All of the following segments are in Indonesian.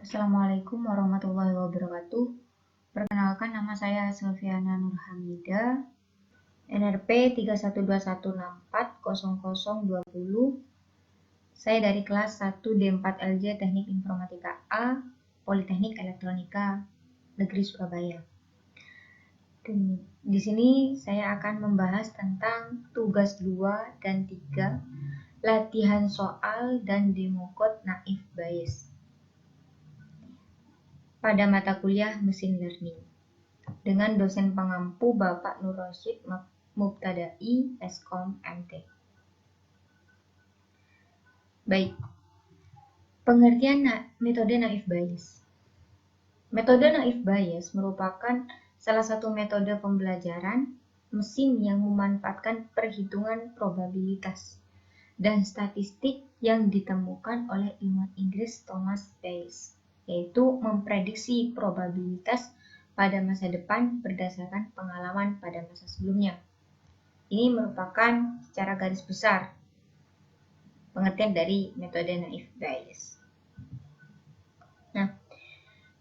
Assalamualaikum warahmatullahi wabarakatuh. Perkenalkan, nama saya Sylviana Nurhamida, NRP 31216400020. Saya dari kelas 1 D4LJ Teknik Informatika A, Politeknik Elektronika Negeri Surabaya. Dan di sini saya akan membahas tentang tugas 2 dan 3, latihan soal dan demo code naif Bayes pada mata kuliah Mesin Learning dengan dosen pengampu Bapak Nur Rosyid Mubtada'i, Eskom MT. Baik, pengertian metode naif Bayes. Metode naif Bayes merupakan salah satu metode pembelajaran mesin yang memanfaatkan perhitungan probabilitas dan statistik yang ditemukan oleh ilmuwan Inggris Thomas Bayes, yaitu memprediksi probabilitas pada masa depan berdasarkan pengalaman pada masa sebelumnya. Ini merupakan secara garis besar pengertian dari metode naif Bayes. Nah,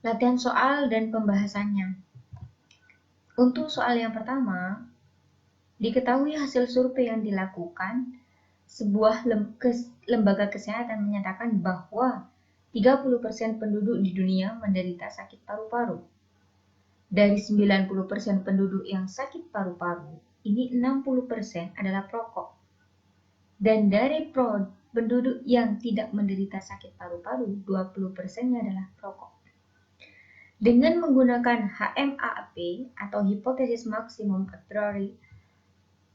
latihan soal dan pembahasannya. Untuk soal yang pertama, diketahui hasil survei yang dilakukan, sebuah lembaga kesehatan menyatakan bahwa 30% penduduk di dunia menderita sakit paru-paru. Dari 90% penduduk yang sakit paru-paru, ini 60% adalah perokok. Dan dari penduduk yang tidak menderita sakit paru-paru, 20%-nya adalah perokok. Dengan menggunakan HMAP atau Hypothesis Maximum A Priori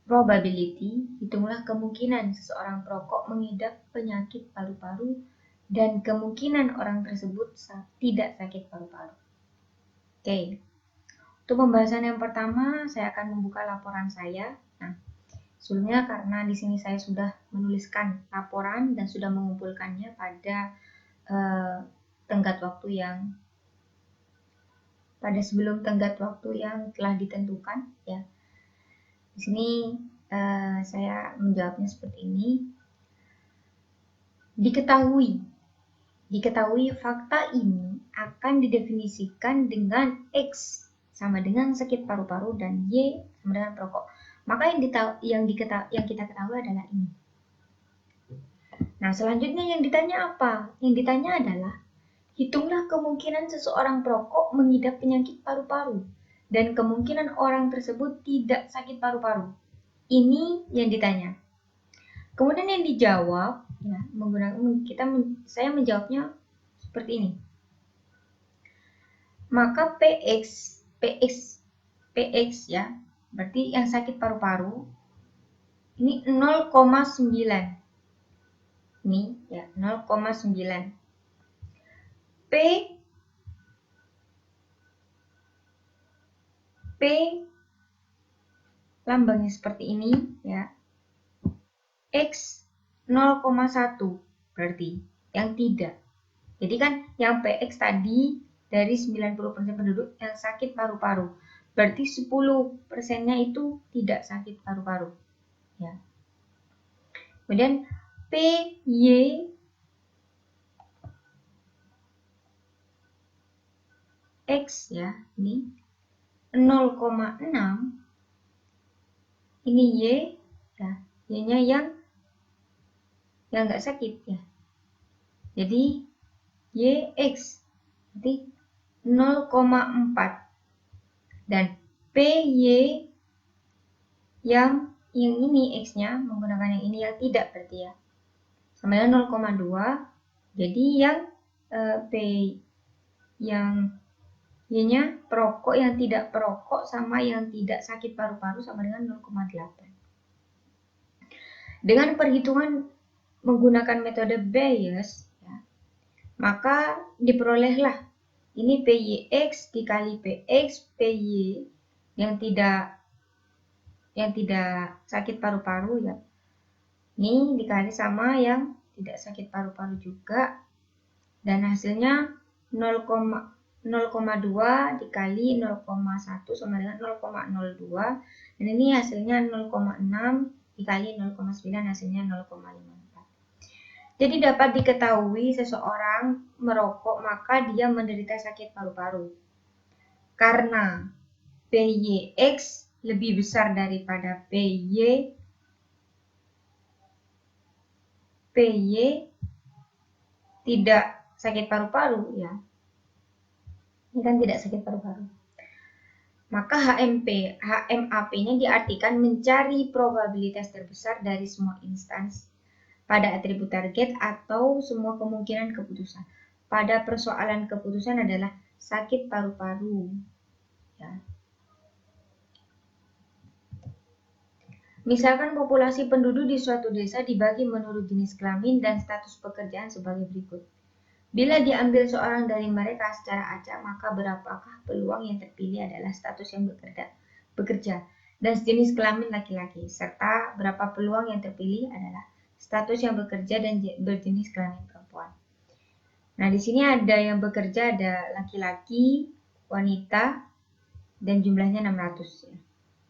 Probability, hitunglah kemungkinan seseorang perokok mengidap penyakit paru-paru dan kemungkinan orang tersebut tidak sakit paru-paru. Oke. Untuk pembahasan yang pertama, saya akan membuka laporan saya. Nah, sebelumnya karena di sini saya sudah menuliskan laporan dan sudah mengumpulkannya pada tenggat waktu yang sebelum tenggat waktu yang telah ditentukan, ya. Di sini saya menjawabnya seperti ini. Diketahui fakta ini akan didefinisikan dengan X sama dengan sakit paru-paru dan Y sama dengan perokok. Maka yang kita ketahui adalah ini. Nah, selanjutnya yang ditanya apa? Yang ditanya adalah hitunglah kemungkinan seseorang perokok mengidap penyakit paru-paru dan kemungkinan orang tersebut tidak sakit paru-paru. Ini yang ditanya. Kemudian yang dijawab, ya, saya menjawabnya seperti ini. Maka PX ya, berarti yang sakit paru-paru ini 0,9. Ini ya 0,9. P lambangnya seperti ini ya. X 0,1 berarti yang tidak. Jadi kan yang PX tadi dari 90% penduduk yang sakit paru-paru. Berarti 10%-nya itu tidak sakit paru-paru. Ya. Kemudian PY X ya, ini 0,6. Ini Y ya, Y-nya yang enggak sakit ya. Jadi YX berarti 0,4 dan PY yang ini X-nya menggunakan yang ini yang tidak berarti ya. Sama dengan 0,2. Jadi yang P yang Y-nya perokok yang tidak perokok sama yang tidak sakit paru-paru sama dengan 0,8. Dengan perhitungan menggunakan metode Bayes, ya, maka diperolehlah ini PYX dikali PX PY yang tidak sakit paru-paru ya. Ini dikali sama yang tidak sakit paru-paru juga dan hasilnya 0,2 dikali 0,1 sama dengan 0,02 dan ini hasilnya 0,6 dikali 0,9 hasilnya 0,54. Jadi dapat diketahui seseorang merokok maka dia menderita sakit paru-paru. Karena PYX lebih besar daripada PY tidak sakit paru-paru ya. Ini kan tidak sakit paru-paru. Maka HMAP-nya diartikan mencari probabilitas terbesar dari semua instansi pada atribut target atau semua kemungkinan keputusan. Pada persoalan keputusan adalah sakit paru-paru. Ya. Misalkan populasi penduduk di suatu desa dibagi menurut jenis kelamin dan status pekerjaan sebagai berikut. Bila diambil seorang dari mereka secara acak, maka berapakah peluang yang terpilih adalah status yang bekerja dan sejenis kelamin laki-laki, serta berapa peluang yang terpilih adalah status yang bekerja dan berjenis kelamin perempuan. Nah, di sini ada yang bekerja, ada laki-laki, wanita, dan jumlahnya 600 ya.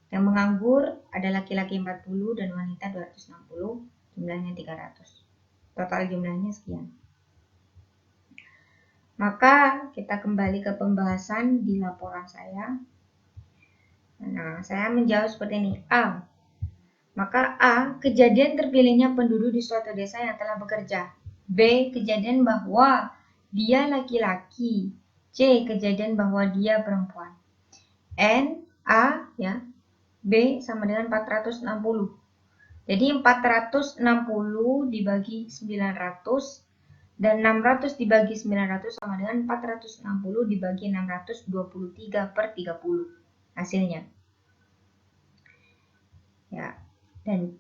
Yang menganggur ada laki-laki 40 dan wanita 260, jumlahnya 300. Total jumlahnya sekian. Maka kita kembali ke pembahasan di laporan saya. Nah, saya menjawab seperti ini. A. Maka A, kejadian terpilihnya penduduk di suatu desa yang telah bekerja. B, kejadian bahwa dia laki-laki. C, kejadian bahwa dia perempuan. N, A, ya. B sama dengan 460. Jadi 460 dibagi 900 dan 600 dibagi 900 sama dengan 460 dibagi 623 per 30 hasilnya. Ya. Dan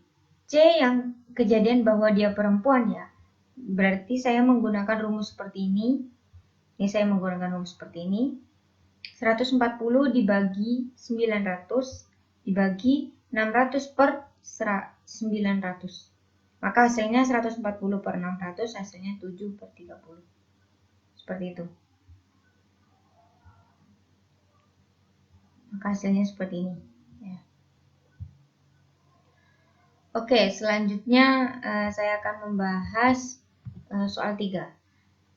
C yang kejadian bahwa dia perempuan ya. Berarti saya menggunakan rumus seperti ini. Ini saya menggunakan rumus seperti ini. 140 dibagi 900 dibagi 600 per 900. Maka hasilnya 140 per 600 hasilnya 7 per 30. Seperti itu. Maka hasilnya seperti ini. Ya. Oke, selanjutnya saya akan membahas soal 3.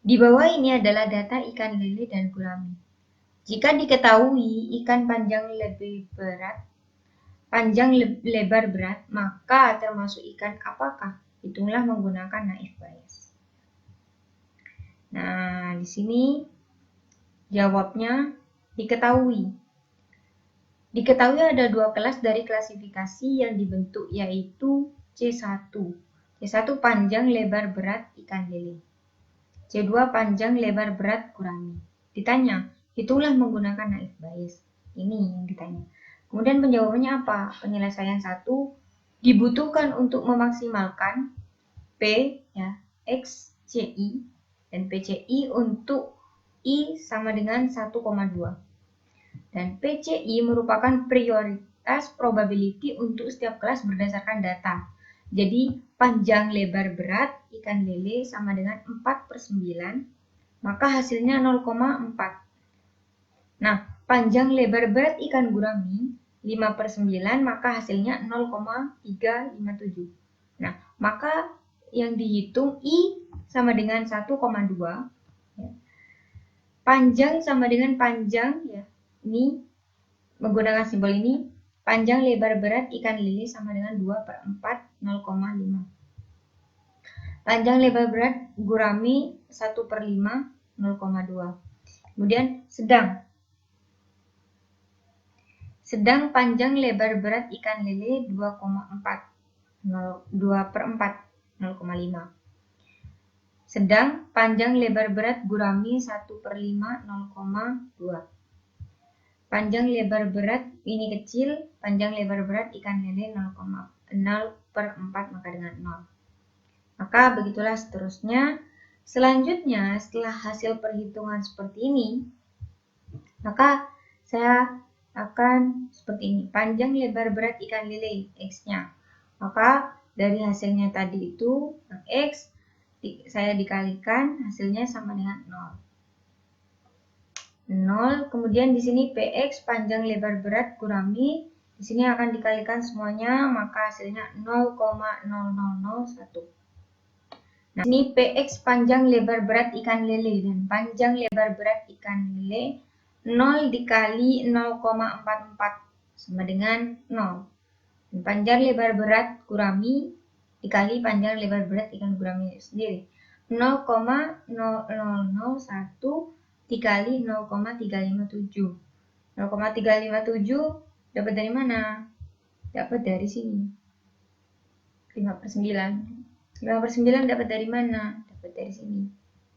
Di bawah ini adalah data ikan lele dan gurami. Jika diketahui ikan panjang lebar berat, maka termasuk ikan apakah? Hitunglah menggunakan naif Bayes. Nah, di sini jawabnya diketahui. Diketahui ada 2 kelas dari klasifikasi yang dibentuk, yaitu C1. C1 panjang lebar berat ikan lele. C2 panjang lebar berat gurami. Ditanya, hitunglah menggunakan naif Bayes. Ini yang ditanya. Kemudian penjawabannya apa? Penyelesaian 1 dibutuhkan untuk memaksimalkan P ya, X, CI dan PCI untuk I sama dengan 1,2. Dan PCI merupakan prioritas probability untuk setiap kelas berdasarkan data. Jadi panjang lebar berat ikan lele sama dengan 4/9, maka hasilnya 0,4. Nah, panjang lebar berat ikan gurami 5/9, maka hasilnya 0,357. Nah, maka yang dihitung I sama dengan 1,2. Ya. Panjang sama dengan panjang, ya. Ini menggunakan simbol ini. Panjang lebar berat ikan lele sama dengan 2/4, 0,5. Panjang lebar berat gurami 1/5, 0,2. Kemudian sedang panjang lebar berat ikan lele 2,4, 2/4, 0,5. Sedang panjang lebar berat gurami 1/5, 0,2. Panjang lebar berat ini kecil, panjang lebar berat ikan lele 0,4 maka dengan 0. Maka begitulah seterusnya. Selanjutnya, setelah hasil perhitungan seperti ini, maka saya akan seperti ini. Panjang lebar berat ikan lele, X-nya. Maka dari hasilnya tadi itu, X, saya dikalikan, hasilnya sama dengan 0. Kemudian di sini PX, panjang lebar berat gurami, di sini akan dikalikan semuanya, maka hasilnya 0,0001. Nah, ini PX panjang lebar berat ikan lele, dan panjang lebar berat ikan lele 0 dikali 0,44 sama dengan 0. Dan panjang lebar berat gurami dikali panjang lebar berat ikan gurami sendiri 0,0001 dikali 0,357. 0,357 dapat dari mana? Dapat dari sini. 5/9. 5/9 dapat dari mana? Dapat dari sini.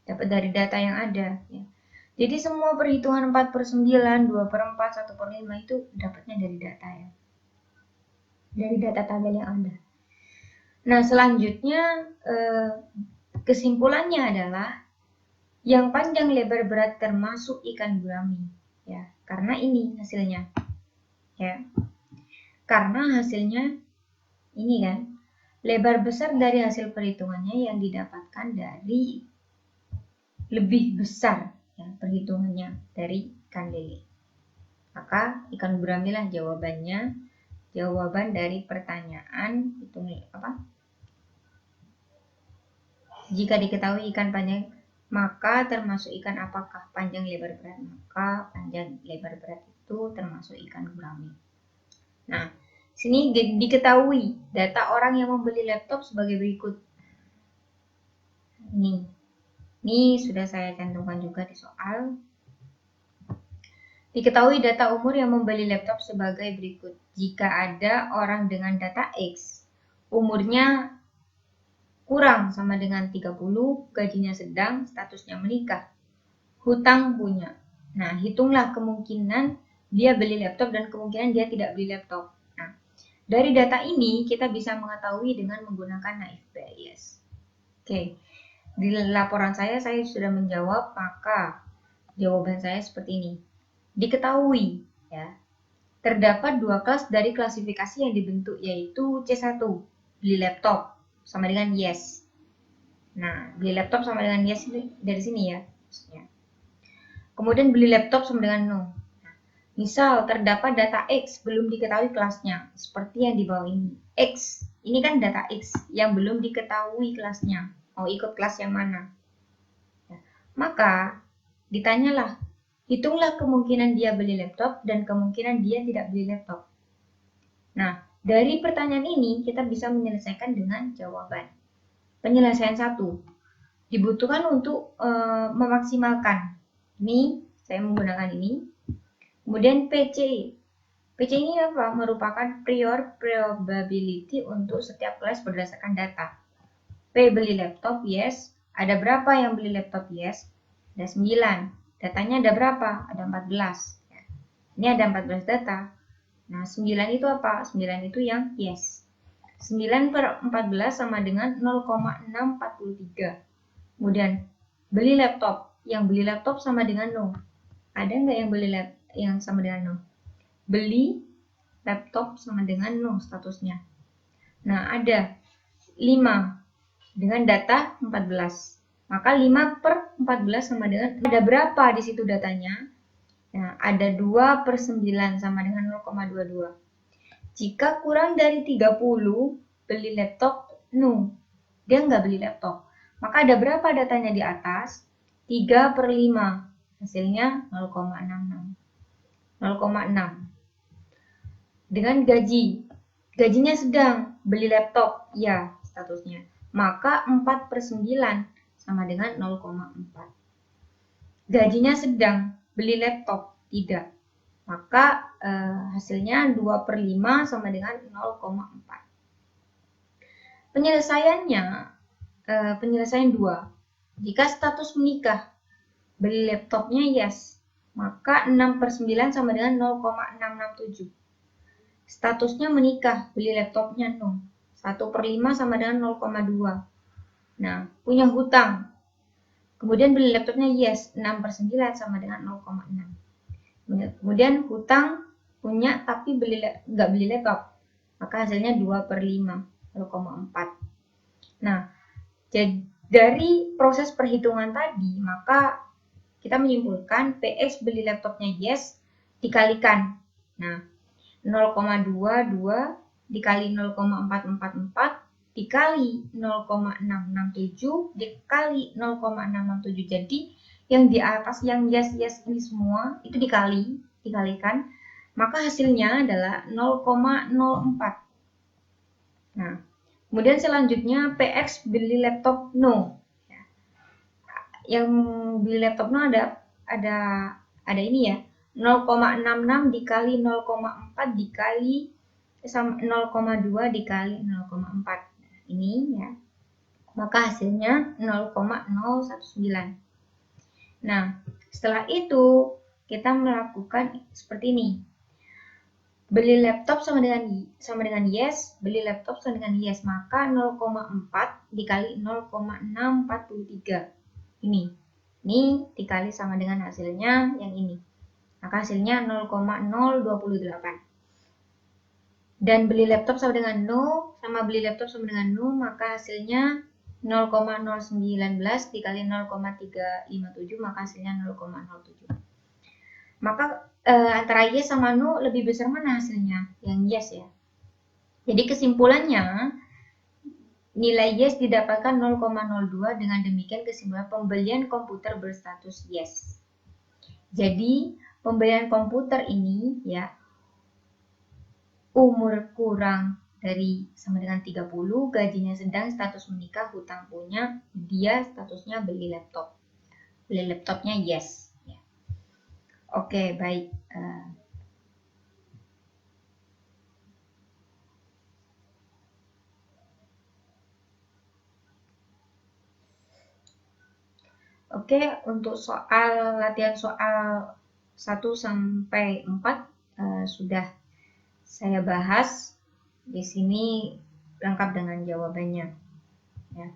Dapat dari data yang ada. Ya. Jadi semua perhitungan 4/9, 2/4, 1/5 itu dapatnya dari data ya. Dari data tabel yang ada. Nah, selanjutnya kesimpulannya adalah yang panjang lebar berat termasuk ikan gurami. Ya, karena ini hasilnya. Ya. Karena hasilnya ini kan. Lebar besar dari hasil perhitungannya yang didapatkan dari lebih besar ya, perhitungannya dari ikan lele. Maka ikan gurami lah jawabannya. Jawaban dari pertanyaan hitung apa? Jika diketahui ikan panjang, maka termasuk ikan apakah panjang lebar berat? Maka panjang lebar berat itu termasuk ikan gurami. Nah, sini diketahui data orang yang membeli laptop sebagai berikut. Ini sudah saya cantumkan juga di soal. Diketahui data umur yang membeli laptop sebagai berikut. Jika ada orang dengan data X, umurnya kurang sama dengan 30, gajinya sedang, statusnya menikah, hutang punya. Nah, hitunglah kemungkinan dia beli laptop dan kemungkinan dia tidak beli laptop. Nah, dari data ini kita bisa mengetahui dengan menggunakan naive Bayes. Oke, di laporan saya sudah menjawab, maka jawaban saya seperti ini. Diketahui ya, terdapat dua kelas dari klasifikasi yang dibentuk, yaitu C1, beli laptop sama dengan yes. Nah, beli laptop sama dengan yes dari sini ya maksudnya. Kemudian beli laptop sama dengan no. Nah, misal terdapat data X belum diketahui kelasnya, seperti yang di bawah ini. X, ini kan data X yang belum diketahui kelasnya. Mau ikut kelas yang mana? Ya, maka ditanyalah, hitunglah kemungkinan dia beli laptop dan kemungkinan dia tidak beli laptop. Nah, dari pertanyaan ini kita bisa menyelesaikan dengan jawaban. Penyelesaian 1 dibutuhkan untuk memaksimalkan. Ini saya menggunakan ini. Kemudian PC. PC ini apa? Merupakan prior probability untuk setiap kelas berdasarkan data. P beli laptop, yes. Ada berapa yang beli laptop, yes. Ada 9. Datanya ada berapa? Ada 14. Ini ada 14 data. Nah, 9 itu apa? 9 itu yang yes. 9/14 sama dengan 0,643. Kemudian, beli laptop. Yang beli laptop sama dengan no. Ada nggak yang beli laptop yang sama dengan no? Beli laptop sama dengan no statusnya. Nah, ada 5 dengan data 14. Maka 5/14 sama dengan, ada berapa di situ datanya? Nah, ada 2/9 sama dengan 0,22. Jika kurang dari 30, beli laptop, no. Dia nggak beli laptop. Maka ada berapa datanya di atas? 3/5. Hasilnya 0,66. 0,6. Dengan gaji. Gajinya sedang, beli laptop, ya statusnya. Maka 4/9 sama dengan 0,4. Gajinya sedang, beli laptop, tidak. Maka hasilnya 2/5 sama dengan 0,4. Penyelesaian 2. Jika status menikah, beli laptopnya yes, maka 6/9 sama dengan 0,667. Statusnya menikah, beli laptopnya no. 1/5 sama dengan 0,2. Nah, punya hutang. Kemudian beli laptopnya yes, 6/9 sama dengan 0,6. Kemudian hutang punya tapi nggak beli laptop. Maka hasilnya 2/5, 0,4. Nah, dari proses perhitungan tadi, maka kita menyimpulkan PX beli laptopnya yes dikalikan. Nah, 0,22 dikali 0,444 dikali 0,667 dikali 0,667. Jadi yang di atas yang yes ini semua itu dikalikan, maka hasilnya adalah 0,04. Nah, kemudian selanjutnya PX beli laptop no. Yang beli laptop no ada ini ya, 0,66 dikali 0,4 dikali 0,2 dikali 0,4. Ini ya. Maka hasilnya 0,019. Nah, setelah itu kita melakukan seperti ini. Beli laptop sama dengan yes, beli laptop sama dengan yes, maka 0,4 dikali 0,643. Ini dikali sama dengan hasilnya yang ini. Maka hasilnya 0,028. Dan beli laptop sama dengan no, beli laptop sama dengan no, maka hasilnya 0,019 dikali 0,357, maka hasilnya 0,07. Maka antara yes sama no lebih besar mana hasilnya? Yang yes ya. Jadi kesimpulannya nilai yes didapatkan 0,02. Dengan demikian kesimpulan pembelian komputer berstatus yes. Jadi pembelian komputer ini ya umur kurang dari sama dengan 30, gajinya sedang, status menikah, hutang punya, dia statusnya beli laptop. Beli laptopnya yes. Ya. Oke, baik. Oke, untuk latihan soal 1 sampai 4 sudah saya bahas. Di sini lengkap dengan jawabannya. Ya.